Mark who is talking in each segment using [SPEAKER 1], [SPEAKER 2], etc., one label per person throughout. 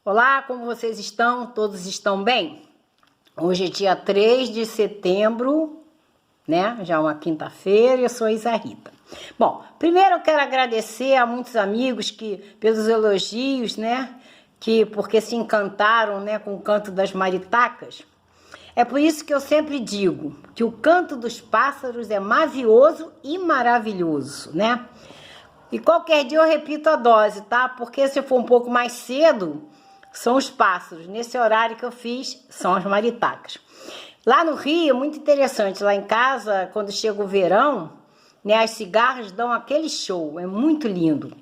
[SPEAKER 1] Olá, como vocês estão? Todos estão bem? Hoje é dia 3 de setembro, né? Já é uma quinta-feira e eu sou Isa Rita. Bom, primeiro eu quero agradecer a muitos amigos pelos elogios, né? Porque se encantaram, né, com o canto das maritacas. É por isso que eu sempre digo que o canto dos pássaros é mavioso e maravilhoso, né? E qualquer dia eu repito a dose, tá? Porque se for um pouco mais cedo, são os pássaros. Nesse horário que eu fiz, são as maritacas. Lá no Rio, é muito interessante. Lá em casa, quando chega o verão, né, as cigarras dão aquele show. É muito lindo.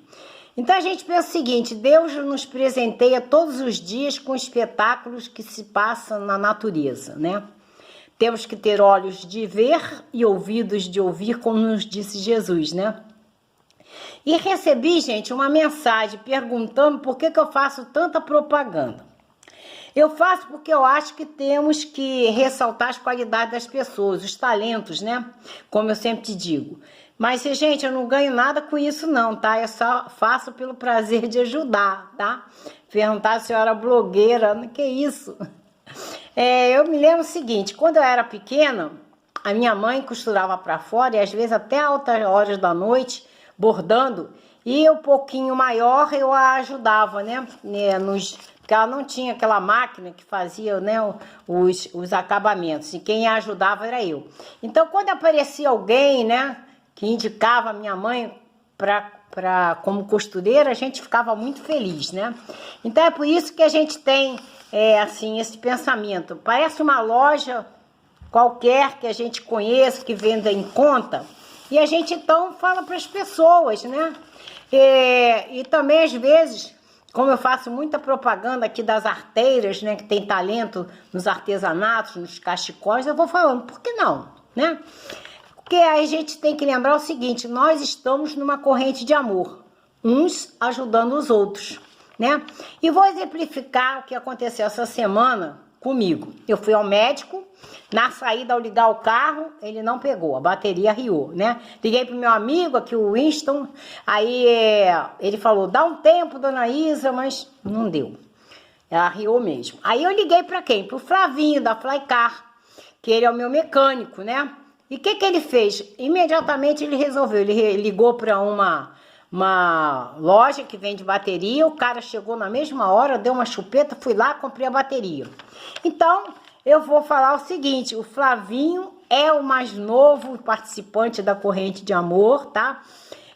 [SPEAKER 1] Então a gente pensa o seguinte: Deus nos presenteia todos os dias com espetáculos que se passam na natureza, né? Temos que ter olhos de ver e ouvidos de ouvir, como nos disse Jesus, né? E recebi, gente, uma mensagem perguntando por que eu faço tanta propaganda. Eu faço porque eu acho que temos que ressaltar as qualidades das pessoas, os talentos, né? Como eu sempre te digo. Mas, gente, eu não ganho nada com isso não, tá? Eu só faço pelo prazer de ajudar, tá? Perguntar se eu era blogueira, que isso? Eu me lembro o seguinte: quando eu era pequena, a minha mãe costurava para fora e às vezes até altas horas da noite, bordando, e um pouquinho maior eu a ajudava, né? Porque ela não tinha aquela máquina que fazia, né, os acabamentos, e quem a ajudava era eu. Então, quando aparecia alguém, né, que indicava a minha mãe como costureira, a gente ficava muito feliz, né? Então é por isso que a gente tem assim, esse pensamento. Parece uma loja qualquer que a gente conheça, que venda em conta, e a gente então fala para as pessoas, né? E também às vezes, como eu faço muita propaganda aqui das arteiras, né, que tem talento nos artesanatos, nos cachecóis, eu vou falando, por que não, né? Porque aí a gente tem que lembrar o seguinte: nós estamos numa corrente de amor, uns ajudando os outros, né? E vou exemplificar o que aconteceu essa semana comigo. Eu fui ao médico, na saída, ao ligar o carro, ele não pegou, a bateria riou, né? Liguei pro meu amigo aqui, o Winston, aí ele falou: dá um tempo, dona Isa, mas não deu. Ela riou mesmo. Aí eu liguei para quem? Pro Flavinho, da Flycar, que ele é o meu mecânico, né? E o que ele fez? Imediatamente ele resolveu, ele ligou para uma loja que vende bateria, o cara chegou na mesma hora, deu uma chupeta, fui lá, comprei a bateria. Então, eu vou falar o seguinte: o Flavinho é o mais novo participante da corrente de amor, tá?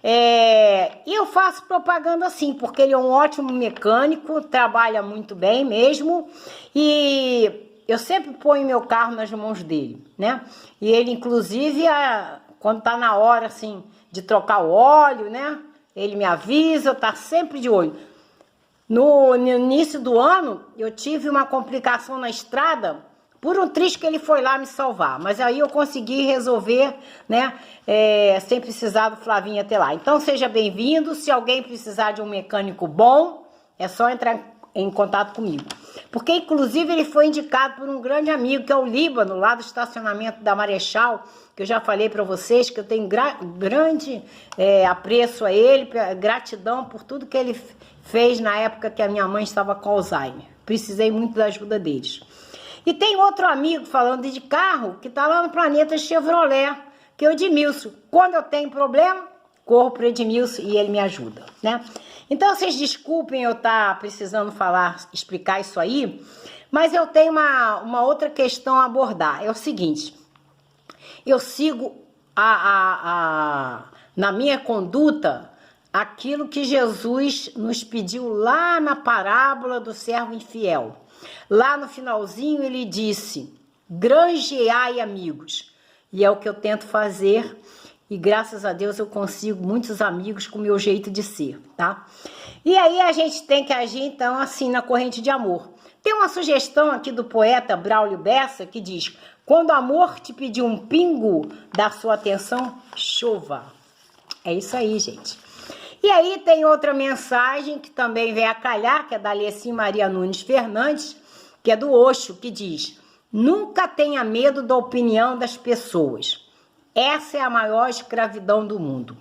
[SPEAKER 1] E eu faço propaganda assim, porque ele é um ótimo mecânico, trabalha muito bem mesmo, e eu sempre ponho meu carro nas mãos dele, né? E ele, inclusive, quando tá na hora, assim, de trocar o óleo, né? Ele me avisa, tá sempre de olho. No início do ano, eu tive uma complicação na estrada, por um triz que ele foi lá me salvar. Mas aí eu consegui resolver, né? Sem precisar do Flavinho até lá. Então, seja bem-vindo. Se alguém precisar de um mecânico bom, é só entrar em contato comigo. Porque, inclusive, ele foi indicado por um grande amigo, que é o Líbano, lá do estacionamento da Marechal, que eu já falei para vocês, que eu tenho grande apreço a ele, gratidão por tudo que ele fez na época que a minha mãe estava com Alzheimer. Precisei muito da ajuda deles. E tem outro amigo, falando de carro, que está lá no Planeta Chevrolet, que é o Edmilson. Quando eu tenho problema, corro para o Edmilson e ele me ajuda, né? Então, vocês desculpem eu estar precisando explicar isso aí, mas eu tenho uma outra questão a abordar. É o seguinte: eu sigo na minha conduta aquilo que Jesus nos pediu lá na parábola do servo infiel. Lá no finalzinho ele disse: granjeai amigos. E é o que eu tento fazer. E graças a Deus eu consigo muitos amigos com o meu jeito de ser, tá? E aí a gente tem que agir, então, assim, na corrente de amor. Tem uma sugestão aqui do poeta Braulio Bessa que diz: quando o amor te pedir um pingo da sua atenção, chova. É isso aí, gente. E aí tem outra mensagem que também vem a calhar, que é da Alessim Maria Nunes Fernandes, que é do Osho, que diz: nunca tenha medo da opinião das pessoas. Essa é a maior escravidão do mundo.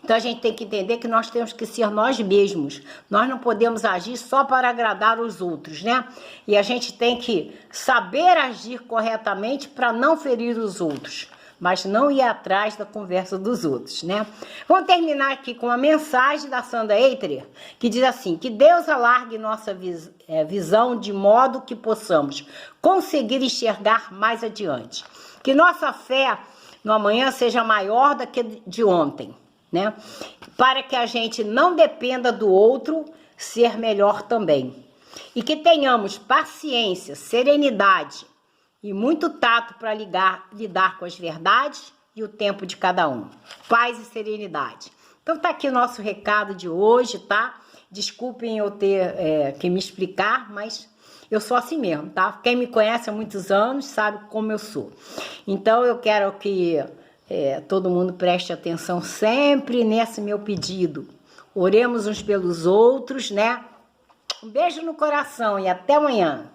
[SPEAKER 1] Então a gente tem que entender que nós temos que ser nós mesmos. Nós não podemos agir só para agradar os outros, né? E a gente tem que saber agir corretamente para não ferir os outros, mas não ir atrás da conversa dos outros, né? Vamos terminar aqui com uma mensagem da Sandra Eiter, que diz assim: que Deus alargue nossa visão de modo que possamos conseguir enxergar mais adiante. Que nossa fé no amanhã seja maior do que de ontem, né? Para que a gente não dependa do outro ser melhor também. E que tenhamos paciência, serenidade e muito tato para lidar com as verdades e o tempo de cada um. Paz e serenidade. Então tá aqui o nosso recado de hoje, tá? Desculpem eu ter que me explicar, mas eu sou assim mesmo, tá? Quem me conhece há muitos anos sabe como eu sou. Então eu quero que todo mundo preste atenção sempre nesse meu pedido. Oremos uns pelos outros, né? Um beijo no coração e até amanhã.